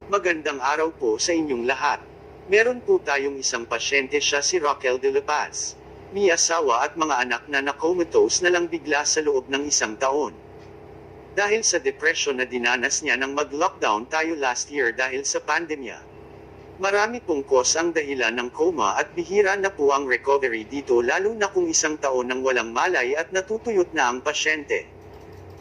Magandang araw po sa inyong lahat. Meron po tayong isang pasyente, siya si Raquel de La Paz. May asawa at mga anak na comatose na lang bigla sa loob ng isang taon. Dahil sa depression na dinanas niya nang mag-lockdown tayo last year dahil sa pandemya. Marami pong cause ang dahilan ng coma at bihira na po ang recovery dito, lalo na kung isang taon nang walang malay at natutuyot na ang pasyente.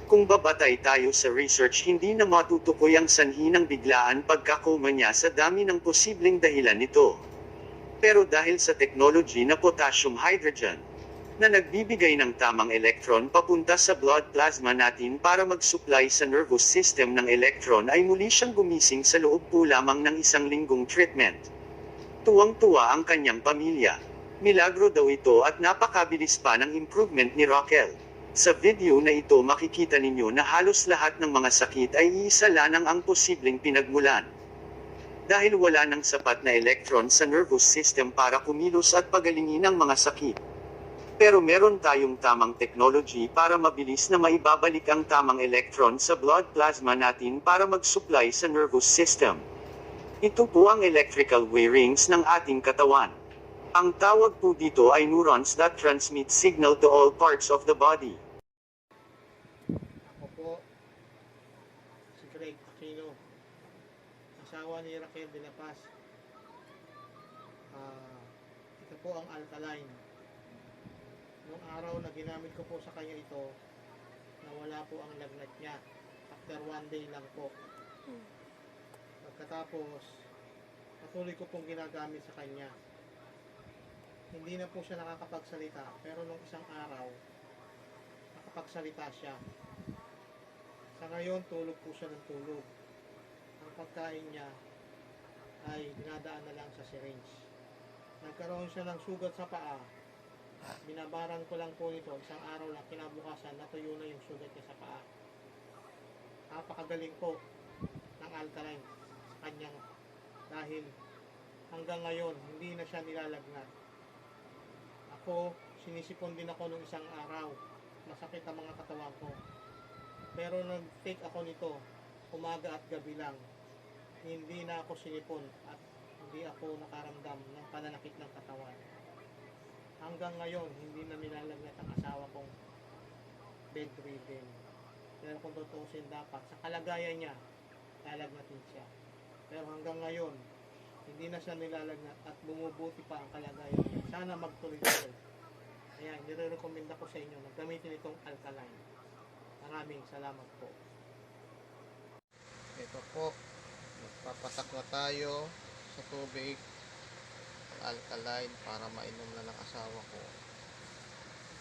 Kung babatay tayo sa research, hindi na matutukoy ang sanhi ng biglaan pagkakoma niya sa dami ng posibleng dahilan nito. Pero dahil sa technology na potassium hydrogen, na nagbibigay ng tamang electron papunta sa blood plasma natin para mag-supply sa nervous system ng electron, ay muli siyang gumising sa loob po lamang ng isang linggong treatment. Tuwang-tuwa ang kanyang pamilya. Milagro daw ito at napakabilis pa ng improvement ni Raquel. Sa video na ito makikita ninyo na halos lahat ng mga sakit ay iisa lang ang posibleng pinagmulan. Dahil wala ng sapat na electron sa nervous system para kumilos at pagalingin ang mga sakit. Pero meron tayong tamang technology para mabilis na maibabalik ang tamang electron sa blood plasma natin para mag-supply sa nervous system. Ito po ang electrical wirings ng ating katawan. Ang tawag po dito ay neurons that transmit signal to all parts of the body. Ako po, si Craig Aquino, asawa ni Raquel de La Paz. Ito po ang alkaline. Nung araw na ginamit ko po sa kanya ito, nawala po ang lagnat niya. After 1 day lang po. Pagkatapos, patuloy ko pong ginagamit sa kanya. Hindi na po siya nakakapagsalita, pero nung isang araw, nakapagsalita siya. Sa ngayon, tulog po siya ng tulog. Ang pagkain niya ay dinadaan na lang sa syringe. Nagkaroon siya ng sugat sa paa. Binabaran ko lang po nito, isang araw lang, kinabukasan, natuyo na yung sugat niya sa paa. Napakagaling po ng alkaline sa kanyang, dahil hanggang ngayon, hindi na siya nilalagnat. Ako, sinisipon din ako nung isang araw. Masakit ang mga katawan ko. Pero nag-take ako nito, umaga at gabi lang. Hindi na ako sinipon at hindi ako nakaramdam ng pananakit ng katawan. Hanggang ngayon, hindi na nilalagnat ang asawa kong bedridden. Pero kung tutusin, dapat sa kalagayan niya, lalagnatin siya. Pero hanggang ngayon, hindi na siya nilalagnat at bumubuti pa ang kalagayan niya. Sana magtuloy-tuloy. Kaya nire-recommend ako sa inyo na gamitin itong alkaline. Maraming salamat po. Ito po, magpapatak na tayo sa tubig alkaline para mainom na ng asawa ko.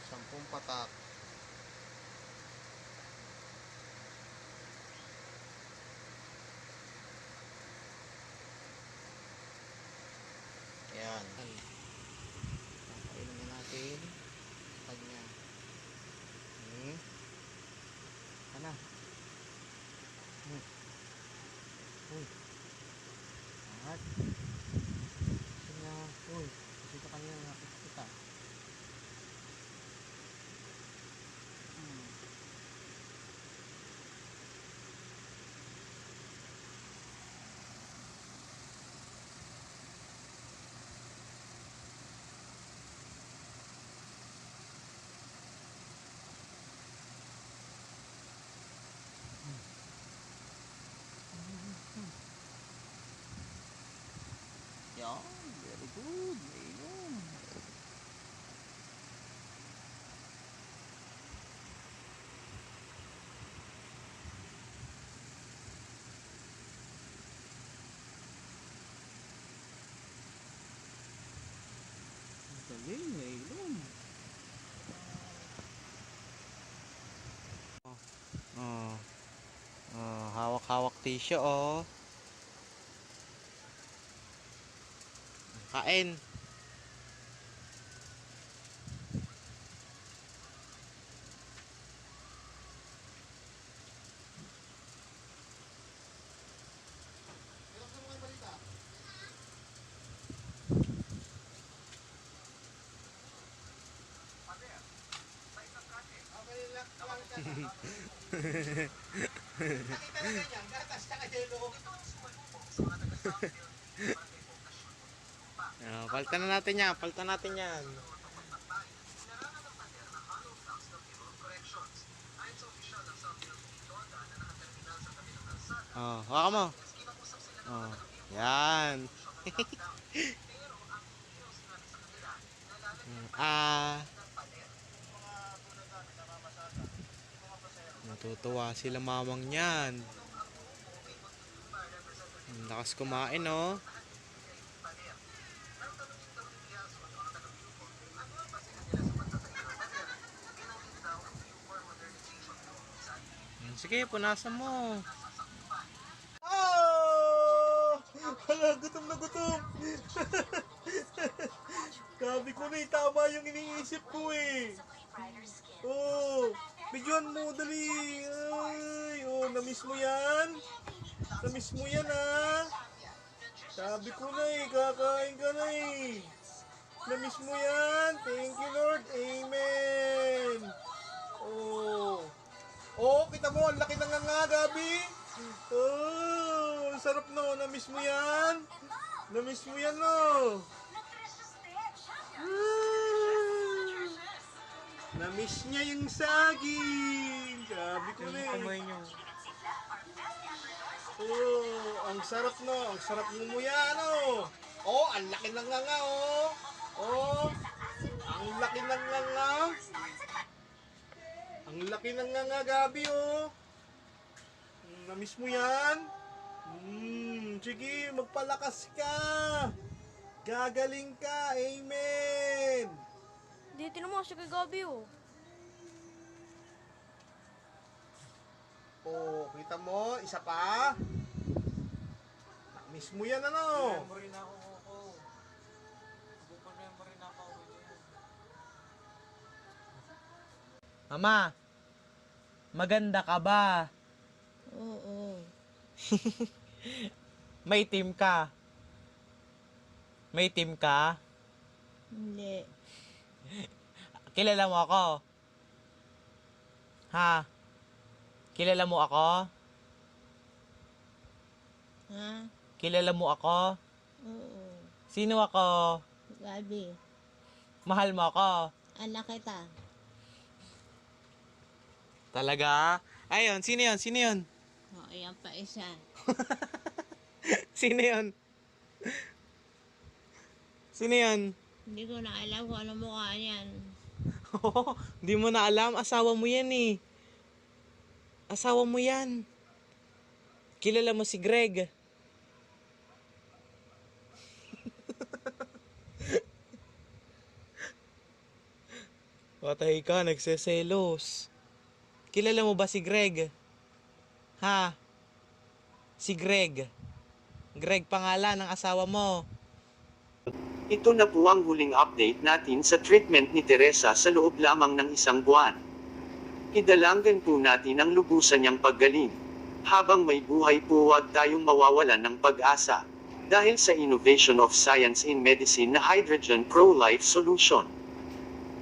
10 patak. Ayan. Pakainom na natin kanya. Ano? Uy. At uy, dito kanina nakikita. Yan, very good. Inom. Galing, nainom. Hawak-hawak tissue, oh. Kain. Nakita na ganyan, gatas na kayo loob. Palitan na natin yan, palitan natin yan. Hawakan mo. Yan. Natutuwa sila mamang niyan. Lakas kumain, oh. Sige, punasan mo. Oh! Hala, gutom na gutom. Sabi ko na, tama yung iniisip ko eh. Oh, bigyan mo, dali. Ay, oh, namiss mo yan? Namiss mo yan, ha? Sabi ko na eh, kakain ka na eh. Namiss mo yan? Thank you, Lord. Amen. Oh. Oh, kita mo, ang laki ng nga, Gabi. Oh, sarap no. Namiss mo yan? Namiss mo yan, no? Namiss niya yung saging. Sabi ko na eh. Oh, ang sarap no. Ang sarap mo yan, oh. Oh, ang laki ng nga, oh. Oh, ang laki ng nga. Ang laki ng nga, Gabi, oh. Namiss mo yan? Sige, magpalakas ka. Gagaling ka. Amen. Di, tinan mo siya kay Gabi, oh. Oh, kita mo? Isa pa? Namiss mo yan, ano? Memory na ako. Memory na ako. Mama, maganda ka ba? Oo. May team ka? May team ka? Hindi. Kilala mo ako? Ha? Kilala mo ako? Ha? Kilala mo ako? Oo. Sino ako? Gabi, Mahal mo ako? anak kita. Talaga? Ayun, sino yun? Sino yun? O, ayan pa isa. Sino yun? Sino yun? Hindi ko na alam kung ano mukha niyan. Di mo na alam, asawa mo yan eh. Asawa mo yan. Kilala mo si Greg. Patay ka, nagseselos. Kilala mo ba si Greg? Ha? Si Greg. Greg pangalan ng asawa mo. Ito na po ang huling update natin sa treatment ni Teresa sa loob lamang ng isang buwan. Idalanggan po natin ang lubusan niyang paggaling. Habang may buhay po, huwag tayong mawawalan ng pag-asa. Dahil sa innovation of science in medicine na hydrogen pro-life solution.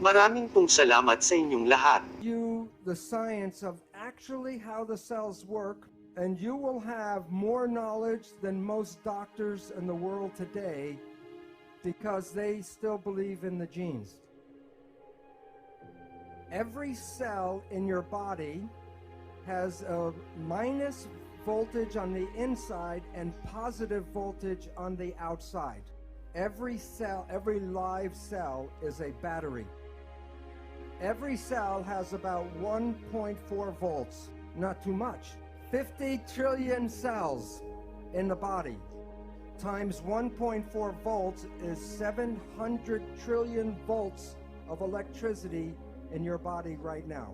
Maraming pong salamat sa inyong lahat. You the science of actually how the cells work, and you will have more knowledge than most doctors in the world today because they still believe in the genes. Every cell in your body has a minus voltage on the inside and positive voltage on the outside. Every cell, every live cell is a battery. Every cell has about 1.4 volts, not too much. 50 trillion cells in the body times 1.4 volts is 700 trillion volts of electricity in your body right now.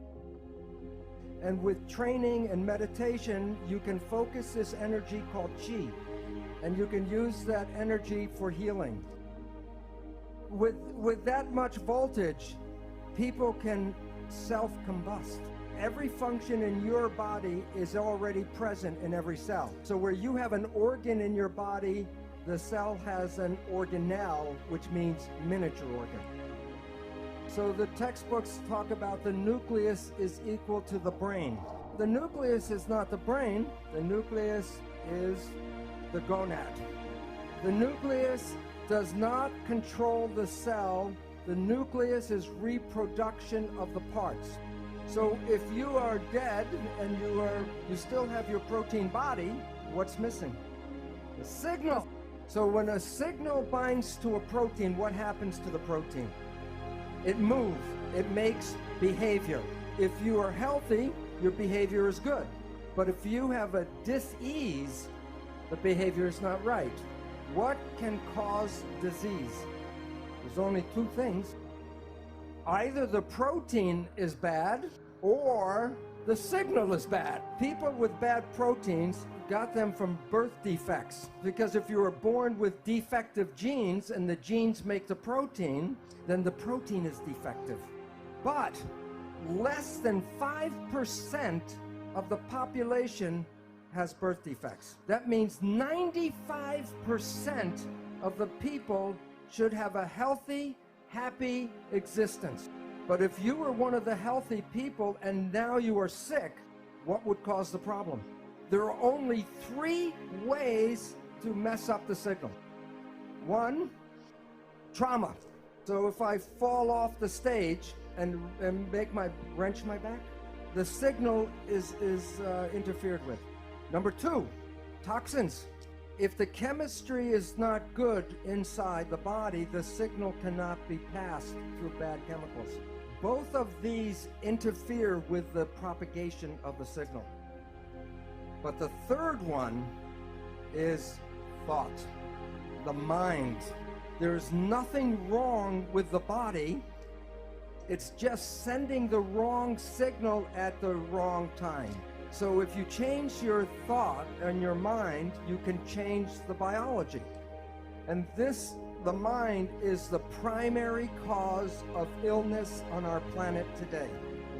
And with training and meditation, you can focus this energy called chi, and you can use that energy for healing. With that much voltage, people can self-combust. Every function in your body is already present in every cell. So where you have an organ in your body, the cell has an organelle, which means miniature organ. So the textbooks talk about the nucleus is equal to the brain. The nucleus is not the brain. The nucleus is the gonad. The nucleus does not control the cell. The nucleus is reproduction of the parts. So if you are dead and you still have your protein body, what's missing? The signal. So when a signal binds to a protein, what happens to the protein? It moves. It makes behavior. If you are healthy, your behavior is good. But if you have a dis-ease, the behavior is not right. What can cause disease? There's only two things. Either the protein is bad or the signal is bad. People with bad proteins got them from birth defects, because if you were born with defective genes and the genes make the protein, then the protein is defective. But less than 5% of the population has birth defects. That means 95% of the people should have a healthy, happy existence. But if you were one of the healthy people and now you are sick, what would cause the problem? There are only 3 ways to mess up the signal. 1, trauma. So if I fall off the stage and wrench my back, the signal is interfered with. Number 2, toxins. If the chemistry is not good inside the body, the signal cannot be passed through bad chemicals. Both of these interfere with the propagation of the signal. But the third one is thought, the mind. There's nothing wrong with the body. It's just sending the wrong signal at the wrong time. So if you change your thought and your mind, you can change the biology. And the mind is the primary cause of illness on our planet today.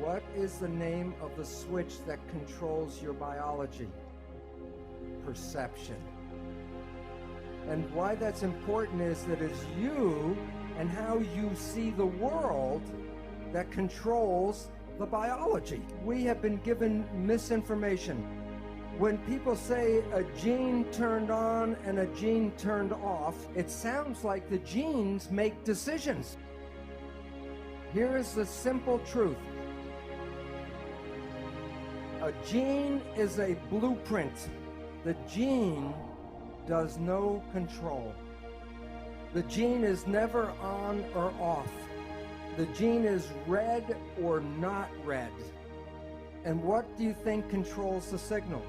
What is the name of the switch that controls your biology? Perception. And why that's important is that it's you and how you see the world that controls the biology. We have been given misinformation. When people say a gene turned on and a gene turned off, it sounds like the genes make decisions. Here is the simple truth. A gene is a blueprint. The gene does no control. The gene is never on or off. The gene is red or not red. And what do you think controls the signal?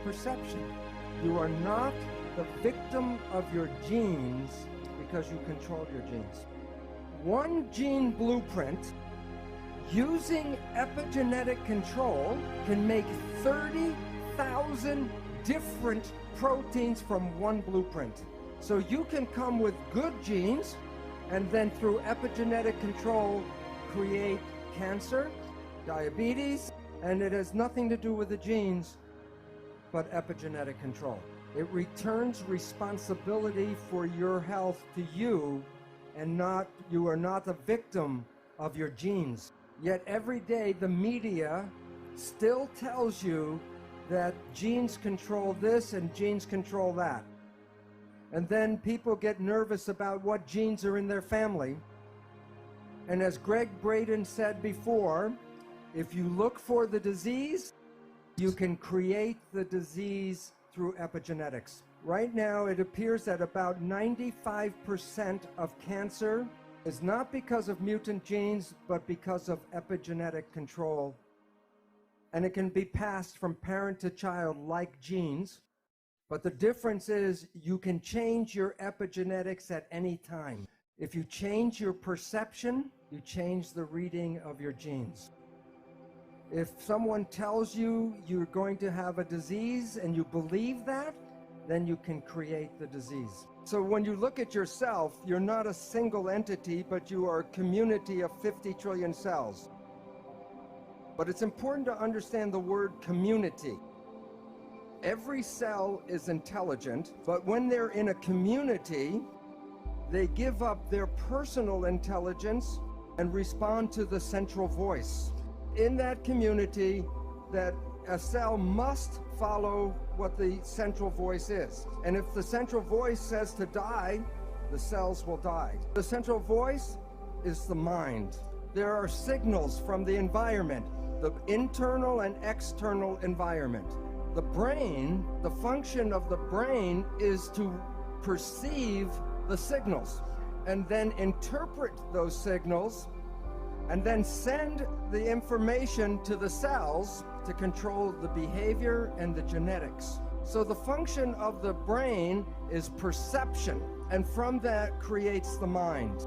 Perception. You are not the victim of your genes because you control your genes. One gene blueprint using epigenetic control can make 30,000 different proteins from one blueprint. So you can come with good genes and then through epigenetic control create cancer, diabetes, and it has nothing to do with the genes but epigenetic control. It returns responsibility for your health to you, and you are not the victim of your genes. Yet every day the media still tells you that genes control this and genes control that. And then people get nervous about what genes are in their family. And as Greg Braden said before, if you look for the disease, you can create the disease through epigenetics. Right now, it appears that about 95% of cancer is not because of mutant genes, but because of epigenetic control. And it can be passed from parent to child like genes. But the difference is you can change your epigenetics at any time. If you change your perception, you change the reading of your genes. If someone tells you you're going to have a disease and you believe that, then you can create the disease. So when you look at yourself, you're not a single entity, but you are a community of 50 trillion cells. But it's important to understand the word community. Every cell is intelligent, but when they're in a community, they give up their personal intelligence and respond to the central voice. In that community, that a cell must follow what the central voice is. And if the central voice says to die, the cells will die. The central voice is the mind. There are signals from the environment, the internal and external environment. The brain, the function of the brain is to perceive the signals and then interpret those signals and then send the information to the cells to control the behavior and the genetics. So the function of the brain is perception, and from that creates the mind.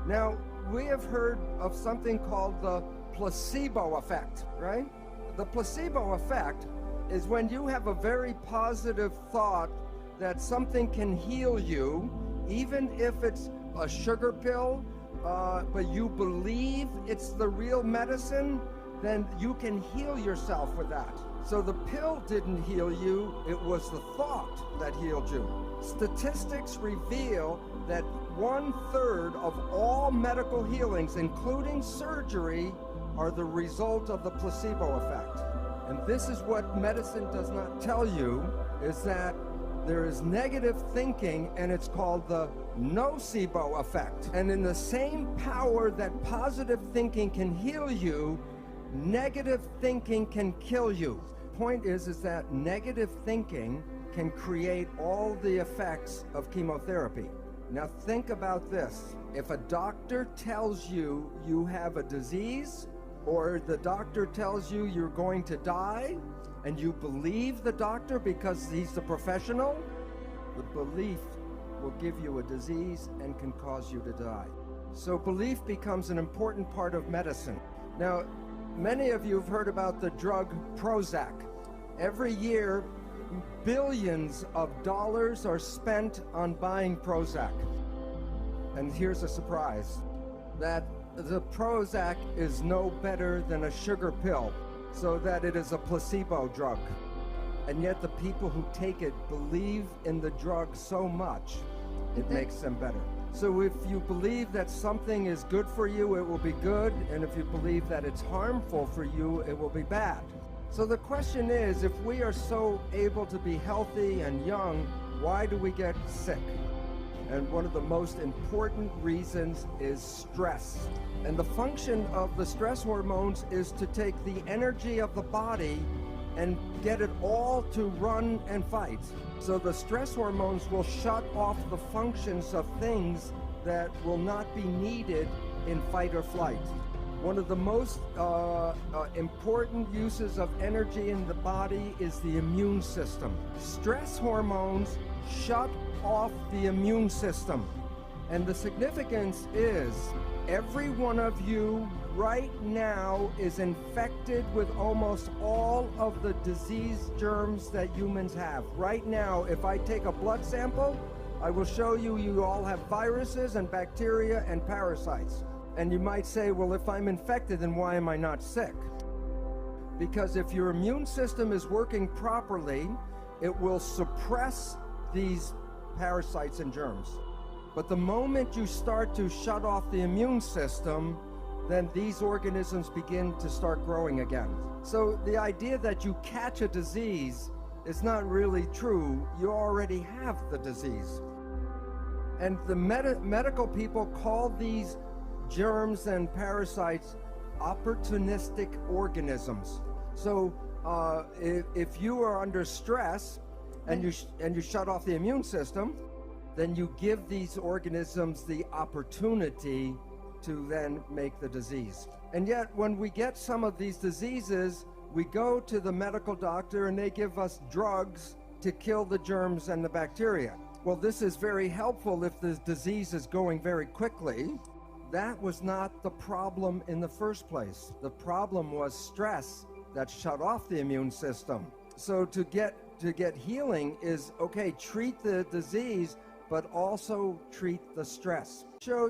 Now, we have heard of something called the placebo effect, right? The placebo effect is when you have a very positive thought that something can heal you, even if it's a sugar pill, but you believe it's the real medicine, then you can heal yourself with that. So the pill didn't heal you, it was the thought that healed you. Statistics reveal that 1/3 of all medical healings, including surgery, are the result of the placebo effect. And this is what medicine does not tell you, is that there is negative thinking, and it's called the nocebo effect. And in the same power that positive thinking can heal you, negative thinking can kill you. Point is that negative thinking can create all the effects of chemotherapy. Now think about this. If a doctor tells you you have a disease, or the doctor tells you you're going to die, and you believe the doctor because he's the professional, the belief will give you a disease and can cause you to die. So belief becomes an important part of medicine. Now, many of you have heard about the drug Prozac. Every year, billions of dollars are spent on buying Prozac. And here's a surprise, that the Prozac is no better than a sugar pill, so that it is a placebo drug. And yet the people who take it believe in the drug so much, it makes them better. So if you believe that something is good for you, it will be good, and if you believe that it's harmful for you, it will be bad. So the question is, if we are so able to be healthy and young, why do we get sick? And one of the most important reasons is stress. And the function of the stress hormones is to take the energy of the body and get it all to run and fight. So the stress hormones will shut off the functions of things that will not be needed in fight or flight. One of the most important uses of energy in the body is the immune system. Stress hormones shut off the immune system. And the significance is every one of you right now is infected with almost all of the disease germs that humans have. Right now, if I take a blood sample, I will show you you all have viruses and bacteria and parasites. And you might say, well, if I'm infected, then why am I not sick? Because if your immune system is working properly, it will suppress these parasites and germs. But the moment you start to shut off the immune system, then these organisms begin to start growing again. So the idea that you catch a disease is not really true. You already have the disease. And the medical people call these germs and parasites opportunistic organisms. So if you are under stress and you shut off the immune system, then you give these organisms the opportunity to then make the disease. And yet when we get some of these diseases, we go to the medical doctor and they give us drugs to kill the germs and the bacteria. Well, this is very helpful if the disease is going very quickly. That was not the problem in the first place. The problem was stress that shut off the immune system. So to get healing is, okay, treat the disease, but also treat the stress. Show